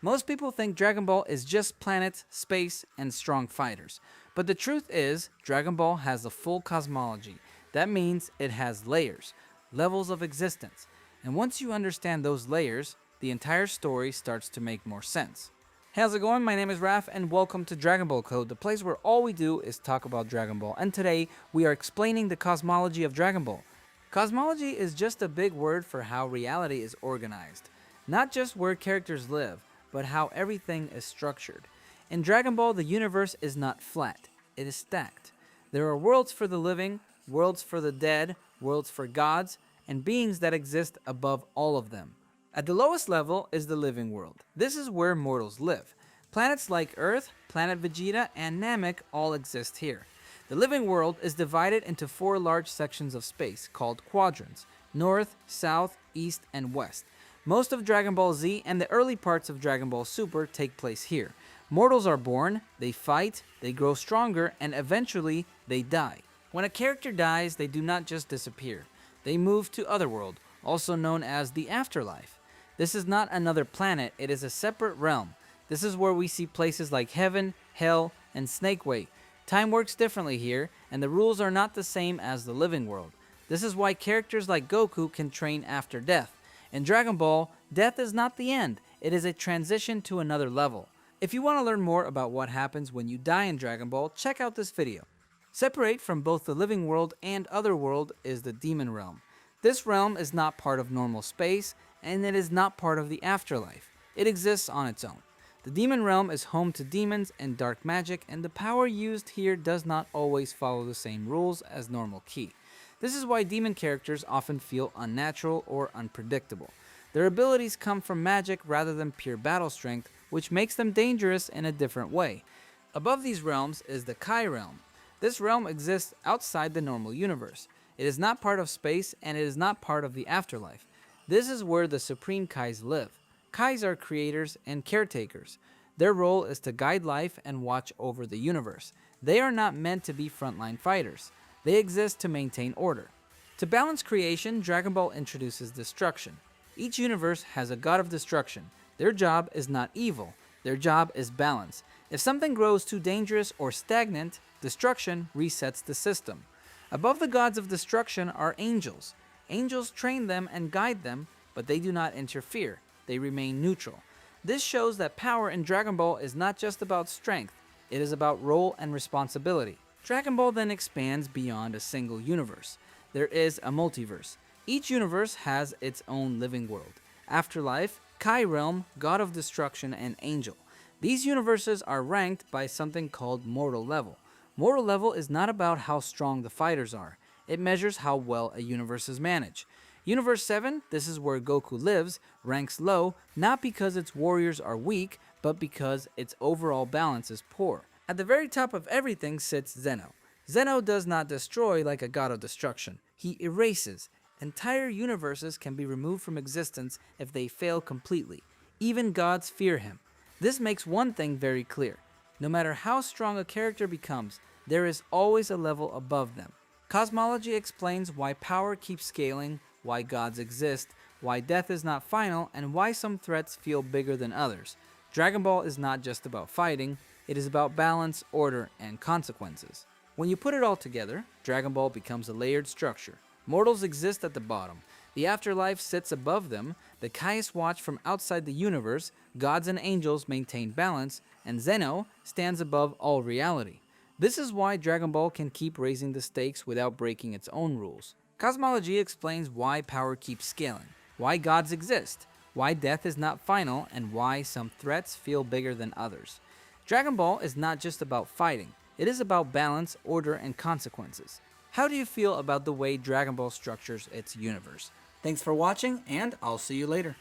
Most people think Dragon Ball is just planets, space, and strong fighters. But the truth is, Dragon Ball has a full cosmology. That means it has layers, levels of existence. And once you understand those layers, the entire story starts to make more sense. Hey, how's it going? My name is Raf, and welcome to Dragon Ball Code, the place where all we do is talk about Dragon Ball. And today, we are explaining the cosmology of Dragon Ball. Cosmology is just a big word for how reality is organized. Not just where characters live, but how everything is structured. In Dragon Ball, the universe is not flat, it is stacked. There are worlds for the living, worlds for the dead, worlds for gods, and beings that exist above all of them. At the lowest level is the living world. This is where mortals live. Planets like Earth, Planet Vegeta, and Namek all exist here. The living world is divided into 4 large sections of space called quadrants: North, South, East, and West. Most of Dragon Ball Z and the early parts of Dragon Ball Super take place here. Mortals are born, they fight, they grow stronger, and eventually they die. When a character dies, they do not just disappear. They move to Otherworld, also known as the afterlife. This is not another planet, it is a separate realm. This is where we see places like Heaven, Hell, and Snake Way. Time works differently here, and the rules are not the same as the living world. This is why characters like Goku can train after death. In Dragon Ball, death is not the end, it is a transition to another level. If you want to learn more about what happens when you die in Dragon Ball, check out this video. Separate from both the living world and Otherworld is the demon realm. This realm is not part of normal space, and it is not part of the afterlife. It exists on its own. The demon realm is home to demons and dark magic, and the power used here does not always follow the same rules as normal ki. This is why demon characters often feel unnatural or unpredictable. Their abilities come from magic rather than pure battle strength, which makes them dangerous in a different way. Above these realms is the Kai realm. This realm exists outside the normal universe. It is not part of space, and it is not part of the afterlife. This is where the Supreme Kais live. Kais are creators and caretakers. Their role is to guide life and watch over the universe. They are not meant to be frontline fighters. They exist to maintain order. To balance creation, Dragon Ball introduces destruction. Each universe has a god of destruction. Their job is not evil. Their job is balance. If something grows too dangerous or stagnant, destruction resets the system. Above the gods of destruction are angels. Angels train them and guide them, but they do not interfere. They remain neutral. This shows that power in Dragon Ball is not just about strength. It is about role and responsibility. Dragon Ball then expands beyond a single universe. There is a multiverse. Each universe has its own living world. Afterlife, Kai Realm, God of Destruction, and Angel. These universes are ranked by something called Mortal Level. Mortal Level is not about how strong the fighters are. It measures how well a universe is managed. Universe 7, this is where Goku lives, ranks low, not because its warriors are weak, but because its overall balance is poor. At the very top of everything sits Zeno. Zeno does not destroy like a god of destruction. He erases. Entire universes can be removed from existence if they fail completely. Even gods fear him. This makes one thing very clear. No matter how strong a character becomes, there is always a level above them. Cosmology explains why power keeps scaling, why gods exist, why death is not final, and why some threats feel bigger than others. Dragon Ball is not just about fighting. It is about balance, order, and consequences. When you put it all together, Dragon Ball becomes a layered structure. Mortals exist at the bottom. The afterlife sits above them. The Kais watch from outside the universe. Gods and angels maintain balance. And Zeno stands above all reality. This is why Dragon Ball can keep raising the stakes without breaking its own rules. Cosmology explains why power keeps scaling, why gods exist, why death is not final, and why some threats feel bigger than others. Dragon Ball is not just about fighting, it is about balance, order, and consequences. How do you feel about the way Dragon Ball structures its universe? Thanks for watching, and I'll see you later.